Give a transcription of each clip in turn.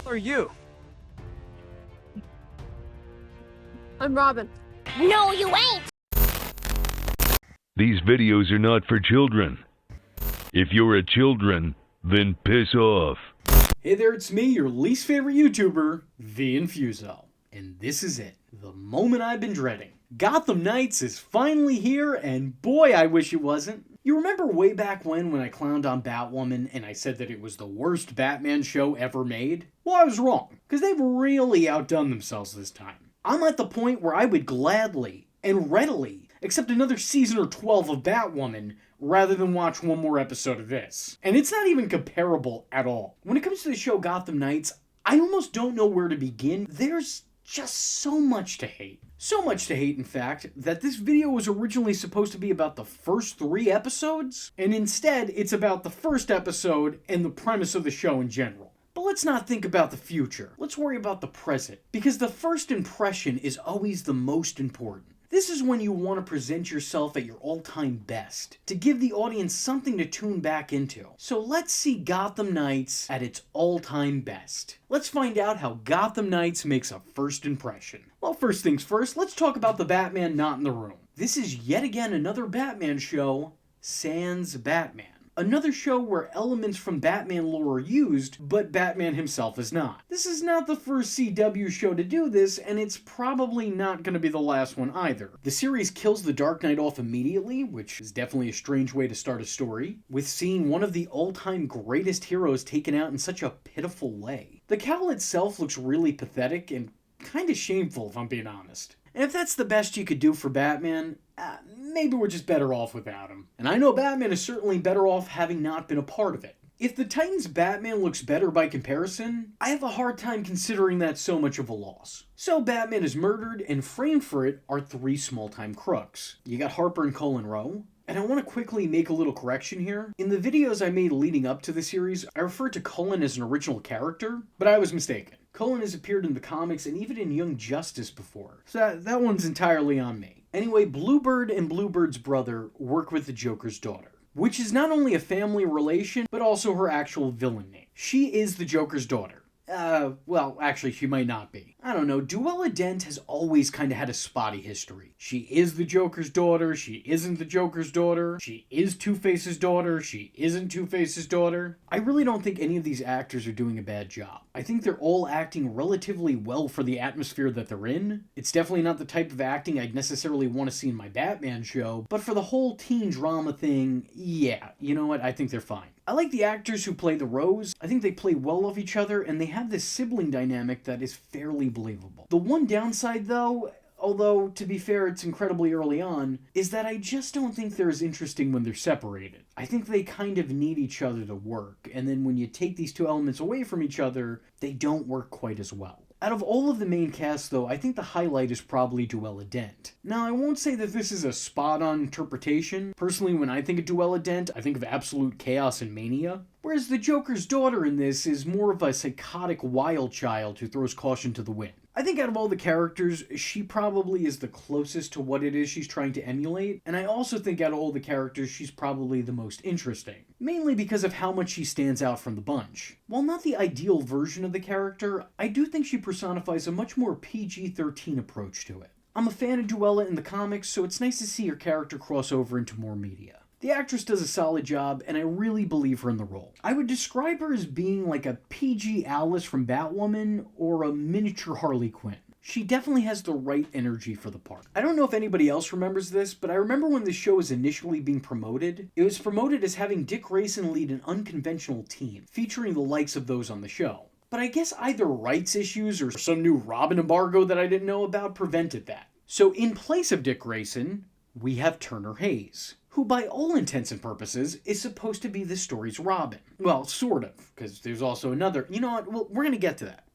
Who are you? I'm Robin. No, you ain't! These videos are not for children. If you're a children, then piss off. Hey there, it's me, your least favorite YouTuber, the Infuso. And this is it, the moment I've been dreading. Gotham Knights is finally here, and boy, I wish it wasn't. You remember way back when I clowned on Batwoman and I said that it was the worst Batman show ever made? Well, I was wrong, because they've really outdone themselves this time. I'm at the point where I would gladly and readily accept another season or 12 of Batwoman rather than watch one more episode of this. And it's not even comparable at all. When it comes to the show Gotham Knights, I almost don't know where to begin. There's just so much to hate. So much to hate, in fact, that this video was originally supposed to be about the first 3 episodes, and instead it's about the first episode and the premise of the show in general. But let's not think about the future. Let's worry about the present, because the first impression is always the most important. This is when you want to present yourself at your all-time best, to give the audience something to tune back into. So let's see Gotham Knights at its all-time best. Let's find out how Gotham Knights makes a first impression. Well, first things first, let's talk about the Batman not in the room. This is yet again another Batman show, sans Batman. Another show where elements from Batman lore are used, but Batman himself is not. This is not the first CW show to do this, and it's probably not going to be the last one either. The series kills the Dark Knight off immediately, which is definitely a strange way to start a story, with seeing one of the all-time greatest heroes taken out in such a pitiful way. The cowl itself looks really pathetic and kind of shameful, if I'm being honest. And if that's the best you could do for Batman, maybe we're just better off without him. And I know Batman is certainly better off having not been a part of it. If the Titans Batman looks better by comparison, I have a hard time considering that so much of a loss. So Batman is murdered, and framed for it are 3 small-time crooks. You got Harper and Colin Rowe. And I want to quickly make a little correction here. In the videos I made leading up to the series, I referred to Cullen as an original character, but I was mistaken. Cullen has appeared in the comics and even in Young Justice before, so that one's entirely on me. Anyway, Bluebird and Bluebird's brother work with the Joker's daughter, which is not only a family relation, but also her actual villain name. She is the Joker's daughter. Well, actually, she might not be. I don't know, Duella Dent has always kind of had a spotty history. She is the Joker's daughter, she isn't the Joker's daughter, she is Two-Face's daughter, she isn't Two-Face's daughter. I really don't think any of these actors are doing a bad job. I think they're all acting relatively well for the atmosphere that they're in. It's definitely not the type of acting I'd necessarily want to see in my Batman show, but for the whole teen drama thing, yeah, you know what, I think they're fine. I like the actors who play the Rose. I think they play well off each other, and they have this sibling dynamic that is fairly believable. The one downside, though, although, to be fair, it's incredibly early on, is that I just don't think they're as interesting when they're separated. I think they kind of need each other to work, and then when you take these 2 elements away from each other, they don't work quite as well. Out of all of the main cast, though, I think the highlight is probably Duella Dent. Now, I won't say that this is a spot-on interpretation. Personally, when I think of Duella Dent, I think of absolute chaos and mania. Whereas the Joker's daughter in this is more of a psychotic wild child who throws caution to the wind. I think out of all the characters, she probably is the closest to what it is she's trying to emulate, and I also think out of all the characters, she's probably the most interesting. Mainly because of how much she stands out from the bunch. While not the ideal version of the character, I do think she personifies a much more PG-13 approach to it. I'm a fan of Duella in the comics, so it's nice to see her character cross over into more media. The actress does a solid job, and I really believe her in the role. I would describe her as being like a PG Alice from Batwoman, or a miniature Harley Quinn. She definitely has the right energy for the part. I don't know if anybody else remembers this, but I remember when the show was initially being promoted, it was promoted as having Dick Grayson lead an unconventional team, featuring the likes of those on the show. But I guess either rights issues or some new Robin embargo that I didn't know about prevented that. So in place of Dick Grayson, we have Turner Hayes, who by all intents and purposes is supposed to be this story's Robin. Well, sort of, because there's also another... You know what, well, we're going to get to that.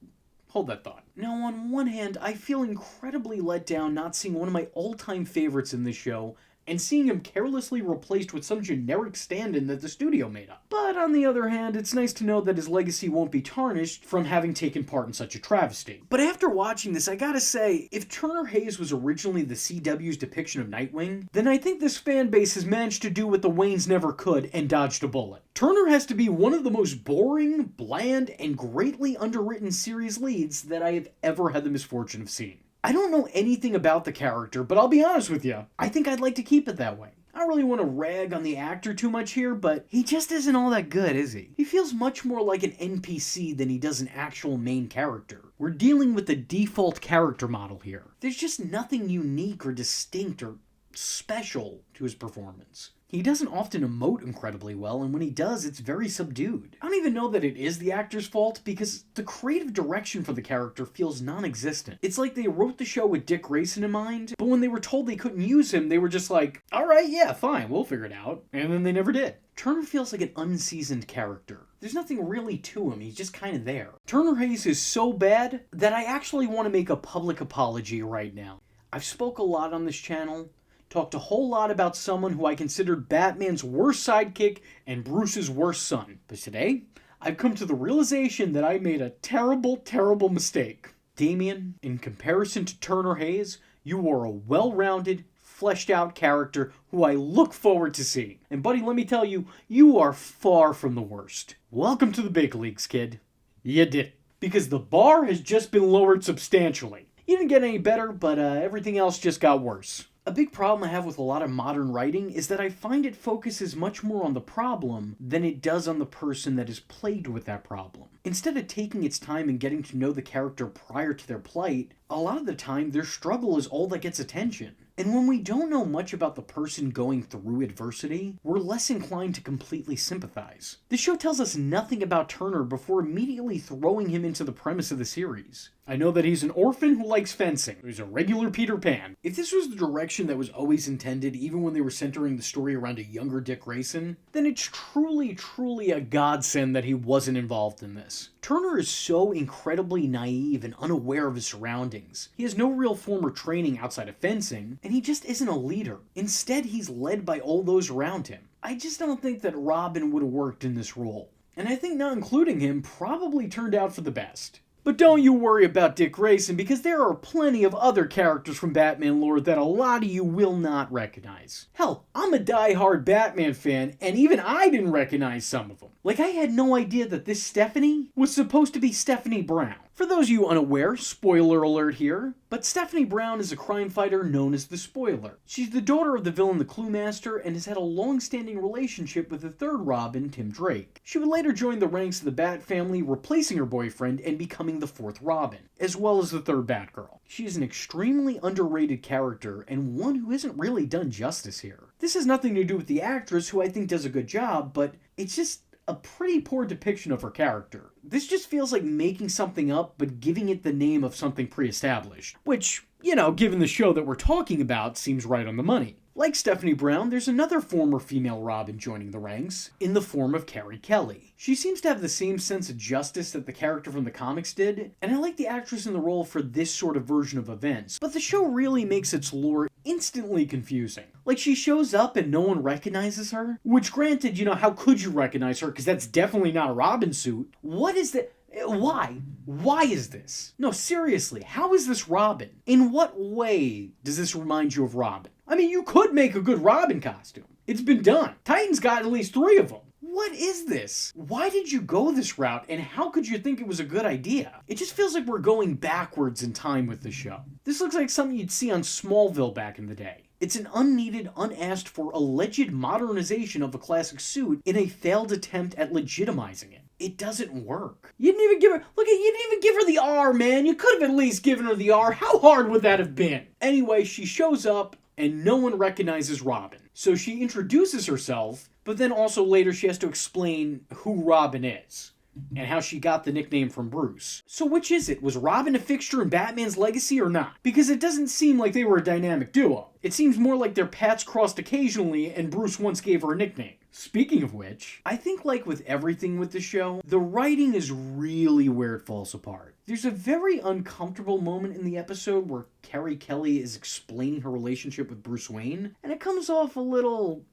Hold that thought. Now, on one hand, I feel incredibly let down not seeing one of my all-time favorites in this show and seeing him carelessly replaced with some generic stand-in that the studio made up. But on the other hand, it's nice to know that his legacy won't be tarnished from having taken part in such a travesty. But after watching this, I gotta say, if Turner Hayes was originally the CW's depiction of Nightwing, then I think this fan base has managed to do what the Waynes never could and dodged a bullet. Turner has to be one of the most boring, bland, and greatly underwritten series leads that I have ever had the misfortune of seeing. I don't know anything about the character, but I'll be honest with you, I think I'd like to keep it that way. I don't really want to rag on the actor too much here, but he just isn't all that good, is he? He feels much more like an NPC than he does an actual main character. We're dealing with the default character model here. There's just nothing unique or distinct or special to his performance. He doesn't often emote incredibly well, and when he does, it's very subdued. I don't even know that it is the actor's fault, because the creative direction for the character feels non-existent. It's like they wrote the show with Dick Grayson in mind, but when they were told they couldn't use him, they were just like, alright, yeah, fine, we'll figure it out. And then they never did. Turner feels like an unseasoned character. There's nothing really to him, he's just kind of there. Turner Hayes is so bad that I actually want to make a public apology right now. I've spoke a lot on this channel, talked a whole lot about someone who I considered Batman's worst sidekick and Bruce's worst son. But today, I've come to the realization that I made a terrible, terrible mistake. Damian, in comparison to Turner Hayes, you are a well-rounded, fleshed-out character who I look forward to seeing. And buddy, let me tell you, you are far from the worst. Welcome to the big leagues, kid. You did it. Because the bar has just been lowered substantially. You didn't get any better, but everything else just got worse. A big problem I have with a lot of modern writing is that I find it focuses much more on the problem than it does on the person that is plagued with that problem. Instead of taking its time and getting to know the character prior to their plight, a lot of the time their struggle is all that gets attention. And when we don't know much about the person going through adversity, we're less inclined to completely sympathize. The show tells us nothing about Turner before immediately throwing him into the premise of the series. I know that he's an orphan who likes fencing. He's a regular Peter Pan. If this was the direction that was always intended, even when they were centering the story around a younger Dick Grayson, then it's truly, truly a godsend that he wasn't involved in this. Turner is so incredibly naive and unaware of his surroundings. He has no real former training outside of fencing, and he just isn't a leader. Instead, he's led by all those around him. I just don't think that Robin would have worked in this role. And I think not including him probably turned out for the best. But don't you worry about Dick Grayson, because there are plenty of other characters from Batman lore that a lot of you will not recognize. Hell, I'm a die-hard Batman fan, and even I didn't recognize some of them. Like, I had no idea that this Stephanie was supposed to be Stephanie Brown. For those of you unaware, spoiler alert here, but Stephanie Brown is a crime fighter known as the Spoiler. She's the daughter of the villain the Clue Master and has had a long-standing relationship with the third Robin, Tim Drake. She would later join the ranks of the Bat family, replacing her boyfriend and becoming the fourth Robin, as well as the third Batgirl. She is an extremely underrated character and one who isn't really done justice here. This has nothing to do with the actress, who I think does a good job, but it's just a pretty poor depiction of her character. This just feels like making something up, but giving it the name of something pre-established. Which, you know, given the show that we're talking about, seems right on the money. Like Stephanie Brown, there's another former female Robin joining the ranks, in the form of Carrie Kelley. She seems to have the same sense of justice that the character from the comics did, and I like the actress in the role for this sort of version of events, but the show really makes its lore instantly confusing. Like, she shows up and no one recognizes her, which granted, you know, how could you recognize her, because that's definitely not a Robin suit. What is that? Why? Why is this? No, seriously, how is this Robin? In what way does this remind you of Robin? I mean, you could make a good Robin costume. It's been done. Titan's got at least 3 of them. What is this? Why did you go this route, and how could you think it was a good idea? It just feels like we're going backwards in time with the show. This looks like something you'd see on Smallville back in the day. It's an unneeded, unasked for, alleged modernization of a classic suit in a failed attempt at legitimizing it. It doesn't work. You didn't even give her, you didn't even give her the R, man. You could have at least given her the R. How hard would that have been? Anyway, she shows up, and no one recognizes Robin. So she introduces herself, but then also later she has to explain who Robin is. and how she got the nickname from Bruce. So which is it? Was Robin a fixture in Batman's legacy or not? Because it doesn't seem like they were a dynamic duo. It seems more like their paths crossed occasionally and Bruce once gave her a nickname. Speaking of which, I think like with everything with the show, the writing is really where it falls apart. There's a very uncomfortable moment in the episode where Carrie Kelley is explaining her relationship with Bruce Wayne, and it comes off a little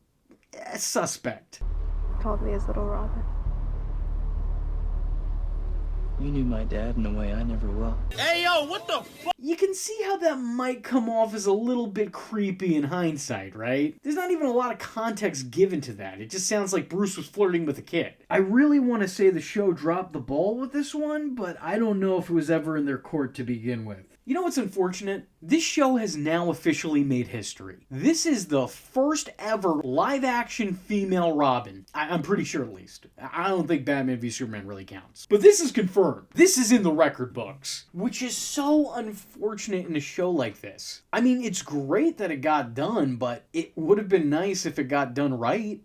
suspect. Called me his little Robin. You knew my dad in a way I never will. Hey, yo, what the fuck? You can see how that might come off as a little bit creepy in hindsight, right? There's not even a lot of context given to that. It just sounds like Bruce was flirting with a kid. I really want to say the show dropped the ball with this one, but I don't know if it was ever in their court to begin with. You know what's unfortunate? This show has now officially made history. This is the first ever live-action female Robin. I'm pretty sure at least. I don't think Batman v Superman really counts. But this is confirmed. This is in the record books. Which is so unfortunate in a show like this. I mean, it's great that it got done, but it would have been nice if it got done right.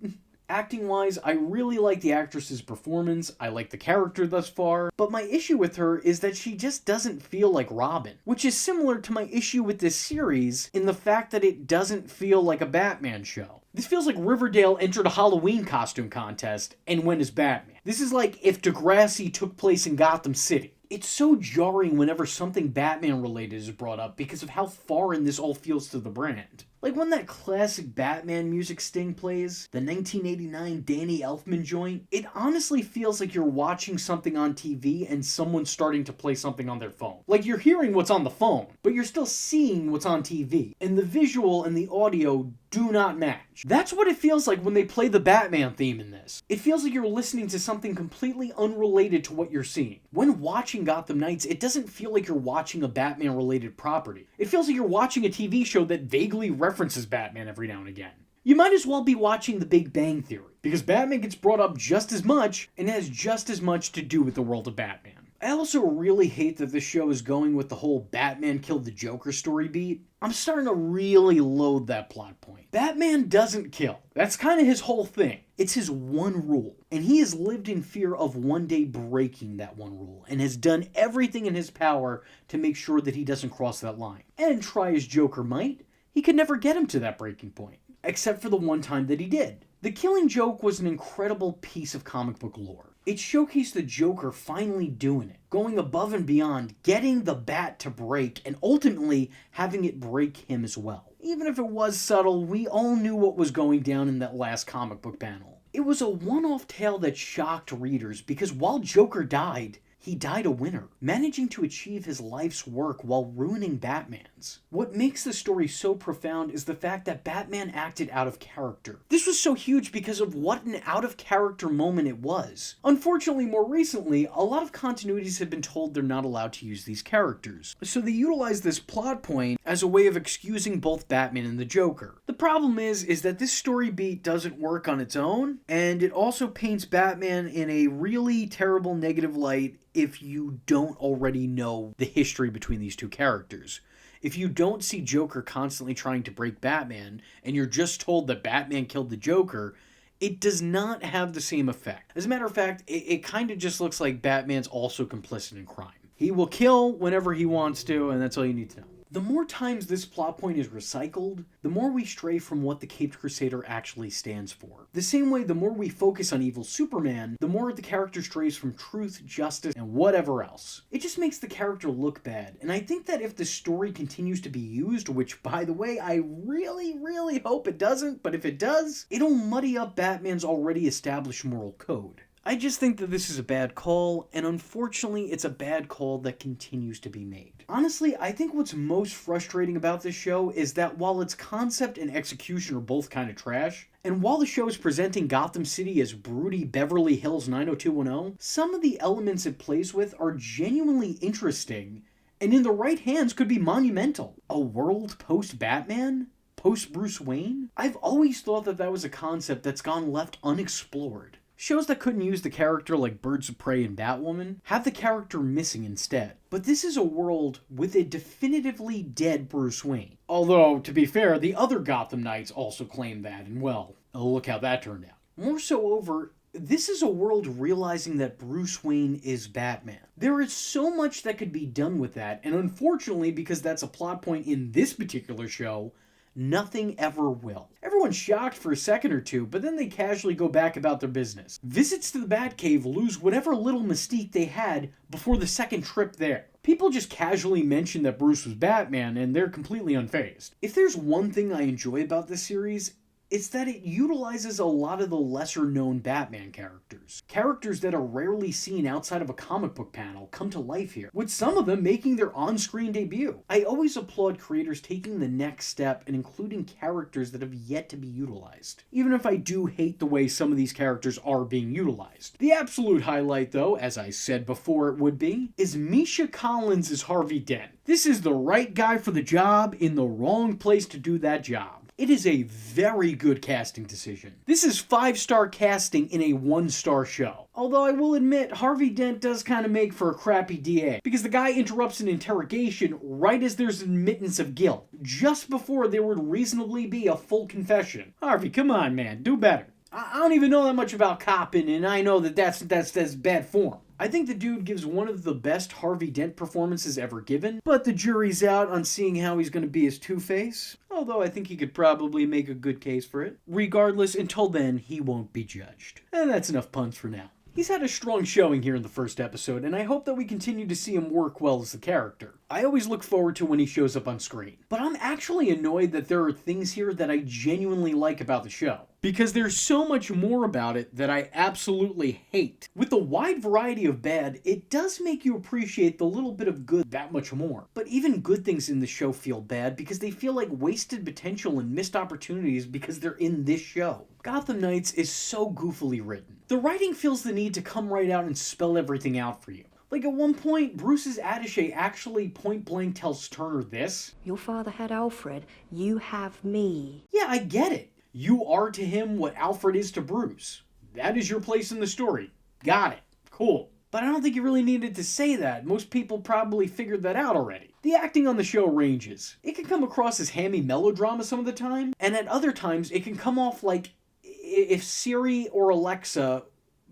Acting-wise, I really like the actress's performance, I like the character thus far, but my issue with her is that she just doesn't feel like Robin, which is similar to my issue with this series in the fact that it doesn't feel like a Batman show. This feels like Riverdale entered a Halloween costume contest and went as Batman. This is like if Degrassi took place in Gotham City. It's so jarring whenever something Batman related is brought up because of how foreign this all feels to the brand. Like when that classic Batman music sting plays, the 1989 Danny Elfman joint, it honestly feels like you're watching something on TV and someone's starting to play something on their phone. Like you're hearing what's on the phone, but you're still seeing what's on TV. And the visual and the audio do not match. That's what it feels like when they play the Batman theme in this. It feels like you're listening to something completely unrelated to what you're seeing. When watching Gotham Knights, it doesn't feel like you're watching a Batman-related property. It feels like you're watching a TV show that vaguely references Batman every now and again. You might as well be watching The Big Bang Theory, because Batman gets brought up just as much and has just as much to do with the world of Batman. I also really hate that this show is going with the whole Batman killed the Joker story beat. I'm starting to really loathe that plot point. Batman doesn't kill. That's kind of his whole thing. It's his one rule. And he has lived in fear of one day breaking that one rule and has done everything in his power to make sure that he doesn't cross that line. And try as Joker might, he could never get him to that breaking point. Except for the one time that he did. The Killing Joke was an incredible piece of comic book lore. It showcased the Joker finally doing it, going above and beyond, getting the bat to break, and ultimately having it break him as well. Even if it was subtle, we all knew what was going down in that last comic book panel. It was a one-off tale that shocked readers because while Joker died, he died a winner, managing to achieve his life's work while ruining Batman's. What makes the story so profound is the fact that Batman acted out of character. This was so huge because of what an out-of-character moment it was. Unfortunately, more recently, a lot of continuities have been told they're not allowed to use these characters. So they utilize this plot point as a way of excusing both Batman and the Joker. The problem is that this story beat doesn't work on its own, and it also paints Batman in a really terrible negative light if you don't already know the history between these two characters. If you don't see Joker constantly trying to break Batman, and you're just told that Batman killed the Joker, it does not have the same effect. As a matter of fact, it kind of just looks like Batman's also complicit in crime. He will kill whenever he wants to, and that's all you need to know. The more times this plot point is recycled, the more we stray from what the Caped Crusader actually stands for. The same way, the more we focus on evil Superman, the more the character strays from truth, justice, and whatever else. It just makes the character look bad, and I think that if the story continues to be used, which by the way, I really hope it doesn't, but if it does, it'll muddy up Batman's already established moral code. I just think that this is a bad call, and unfortunately, it's a bad call that continues to be made. Honestly, I think what's most frustrating about this show is that while its concept and execution are both kind of trash, and while the show is presenting Gotham City as broody Beverly Hills 90210, some of the elements it plays with are genuinely interesting, and in the right hands could be monumental. A world post-Batman? Post-Bruce Wayne? I've always thought that was a concept that's gone left unexplored. Shows that couldn't use the character like Birds of Prey and Batwoman have the character missing instead. But this is a world with a definitively dead Bruce Wayne. Although, to be fair, the other Gotham Knights also claimed that, and well, look how that turned out. More so over, This is a world realizing that Bruce Wayne is Batman. There is so much that could be done with that, and unfortunately, because that's a plot point in this particular show, nothing ever will. Everyone's shocked for a second or two, but then they casually go back about their business. Visits to the Batcave lose whatever little mystique they had before the second trip there. People just casually mention that Bruce was Batman, and they're completely unfazed. If there's one thing I enjoy about this series, it's that it utilizes a lot of the lesser-known Batman characters. Characters that are rarely seen outside of a comic book panel come to life here, with some of them making their on-screen debut. I always applaud creators taking the next step and including characters that have yet to be utilized, even if I do hate the way some of these characters are being utilized. The absolute highlight, though, as I said before it would be, is Misha Collins as Harvey Dent. This is the right guy for the job in the wrong place to do that job. It is a very good casting decision. This is 5-star casting in a 1-star show. Although I will admit, Harvey Dent does kind of make for a crappy DA, because the guy interrupts an interrogation right as there's admittance of guilt, just before there would reasonably be a full confession. Harvey, come on, man, do better. I don't even know that much about copping, and I know that that's bad form. I think the dude gives one of the best Harvey Dent performances ever given, but the jury's out on seeing how he's going to be as Two-Face, although I think he could probably make a good case for it. Regardless, until then, he won't be judged. And that's enough puns for now. He's had a strong showing here in the first episode, and I hope that we continue to see him work well as the character. I always look forward to when he shows up on screen. But I'm actually annoyed that there are things here that I genuinely like about the show, because there's so much more about it that I absolutely hate. With the wide variety of bad, it does make you appreciate the little bit of good that much more. But even good things in the show feel bad because they feel like wasted potential and missed opportunities because they're in this show. Gotham Knights is so goofily written. The writing feels the need to come right out and spell everything out for you. Like at one point, Bruce's attaché actually point blank tells Turner this. Your father had Alfred, you have me. Yeah, I get it. You are to him what Alfred is to Bruce. That is your place in the story. Got it. Cool. But I don't think you really needed to say that. Most people probably figured that out already. The acting on the show ranges. It can come across as hammy melodrama some of the time, and at other times it can come off like if Siri or Alexa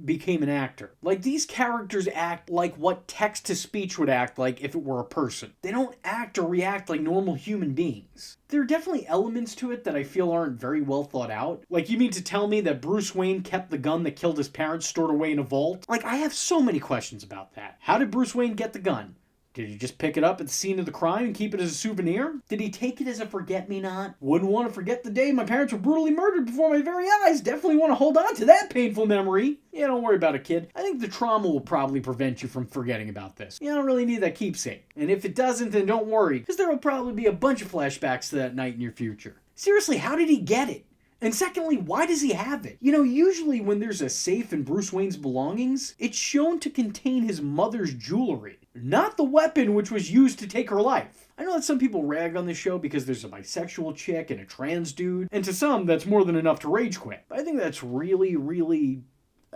became an actor. Like, these characters act like what text-to-speech would act like if it were a person. They don't act or react like normal human beings. There are definitely elements to it that I feel aren't very well thought out. Like, you mean to tell me that Bruce Wayne kept the gun that killed his parents stored away in a vault? Like, I have so many questions about that. How did Bruce Wayne get the gun? Did he just pick it up at the scene of the crime and keep it as a souvenir? Did he take it as a forget-me-not? Wouldn't want to forget the day my parents were brutally murdered before my very eyes. Definitely want to hold on to that painful memory. Yeah, don't worry about it, kid. I think the trauma will probably prevent you from forgetting about this. You don't really need that keepsake. And if it doesn't, then don't worry, because there will probably be a bunch of flashbacks to that night in your future. Seriously, how did he get it? And secondly, why does he have it? You know, usually when there's a safe in Bruce Wayne's belongings, it's shown to contain his mother's jewelry, not the weapon which was used to take her life. I know that some people rag on this show because there's a bisexual chick and a trans dude, and to some, that's more than enough to rage quit. But I think that's really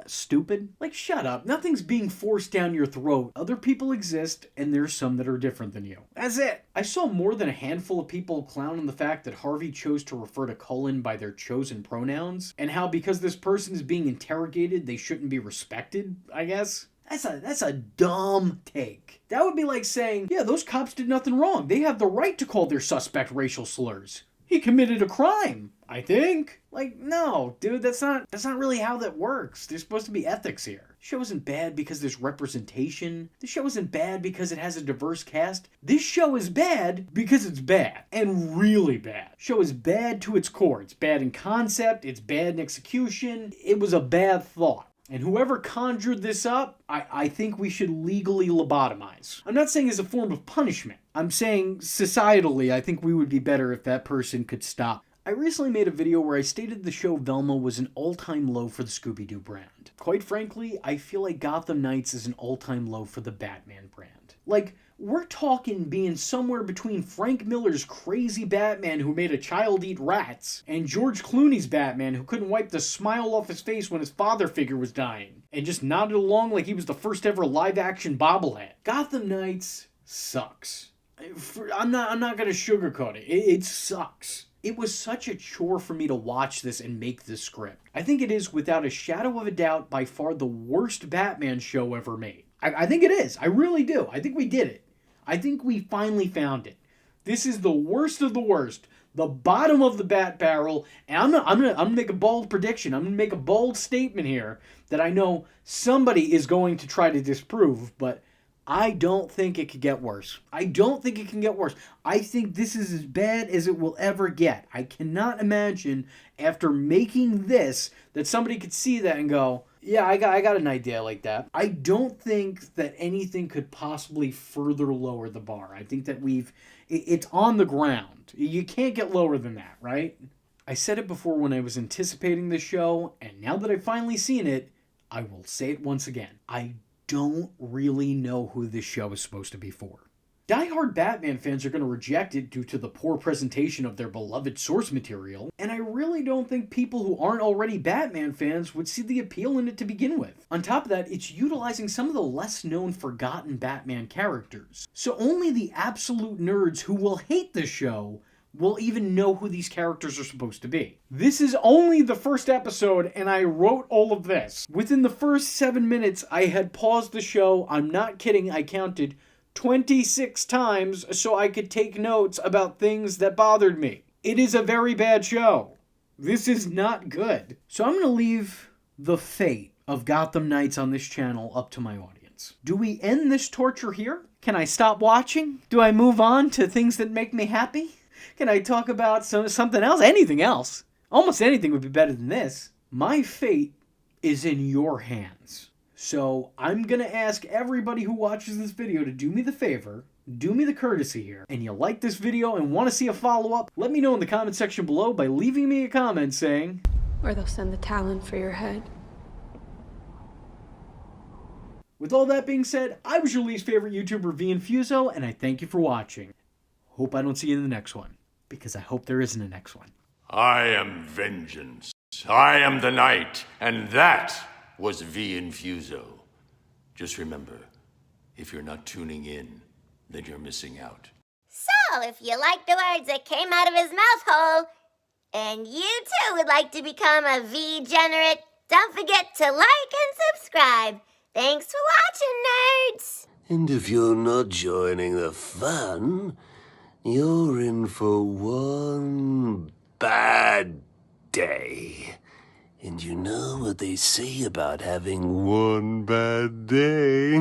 stupid. Like, shut up. Nothing's being forced down your throat. Other people exist, and there's some that are different than you. That's it. I saw more than a handful of people clown on the fact that Harvey chose to refer to Cullen by their chosen pronouns, and how because this person is being interrogated, they shouldn't be respected, I guess. That's a dumb take. That would be like saying, yeah, those cops did nothing wrong. They have the right to call their suspect racial slurs. He committed a crime, I think. Like, no, dude, that's not really how that works. There's supposed to be ethics here. The show isn't bad because there's representation. The show isn't bad because it has a diverse cast. This show is bad because it's bad. And really bad. The show is bad to its core. It's bad in concept. It's bad in execution. It was a bad thought. And whoever conjured this up, I think we should legally lobotomize. I'm not saying as a form of punishment. I'm saying societally, I think we would be better if that person could stop. I recently made a video where I stated the show Velma was an all-time low for the Scooby-Doo brand. Quite frankly, I feel like Gotham Knights is an all-time low for the Batman brand. Like, we're talking being somewhere between Frank Miller's crazy Batman who made a child eat rats and George Clooney's Batman who couldn't wipe the smile off his face when his father figure was dying and just nodded along like he was the first ever live-action bobblehead. Gotham Knights sucks. I'm not gonna sugarcoat it. It sucks. It was such a chore for me to watch this and make this script. I think it is, without a shadow of a doubt, by far the worst Batman show ever made. I think it is. I really do. I think we did it. I think we finally found it. This is the worst of the worst. The bottom of the bat barrel. And I'm gonna make a bold prediction. I'm gonna make a bold statement here that I know somebody is going to try to disprove, but I don't think it could get worse. I don't think it can get worse. I think this is as bad as it will ever get. I cannot imagine, after making this, that somebody could see that and go, yeah, I got an idea like that. I don't think that anything could possibly further lower the bar. I think that it's on the ground. You can't get lower than that, right? I said it before when I was anticipating this show, and now that I've finally seen it, I will say it once again. I don't really know who this show is supposed to be for. Die-hard Batman fans are going to reject it due to the poor presentation of their beloved source material, and I really don't think people who aren't already Batman fans would see the appeal in it to begin with. On top of that, it's utilizing some of the less-known, forgotten Batman characters. So only the absolute nerds who will hate the show will even know who these characters are supposed to be. This is only the first episode, and I wrote all of this. Within the first 7 minutes, I had paused the show. I'm not kidding, I counted 26 times so I could take notes about things that bothered me. It is a very bad show. This is not good. So I'm going to leave the fate of Gotham Knights on this channel up to my audience. Do we end this torture here? Can I stop watching? Do I move on to things that make me happy? Can I talk about something else? Anything else? Almost anything would be better than this. My fate is in your hands. So I'm going to ask everybody who watches this video to do me the favor, do me the courtesy here, and you like this video and want to see a follow-up, let me know in the comment section below by leaving me a comment saying, Or they'll send the Talon for your head. With all that being said, I was your least favorite YouTuber, V Infuso, and I thank you for watching. Hope I don't see you in the next one, because I hope there isn't a next one. I am vengeance. I am the night, and that was V Infuso. Just remember, if you're not tuning in, then you're missing out. So, if you like the words that came out of his mouth hole, and you too would like to become a V-generate, don't forget to like and subscribe. Thanks for watching, nerds! And if you're not joining the fun, you're in for one bad day. And you know what they say about having one bad day?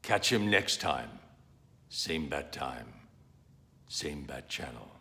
Catch him next time. Same bat time. Same bat channel.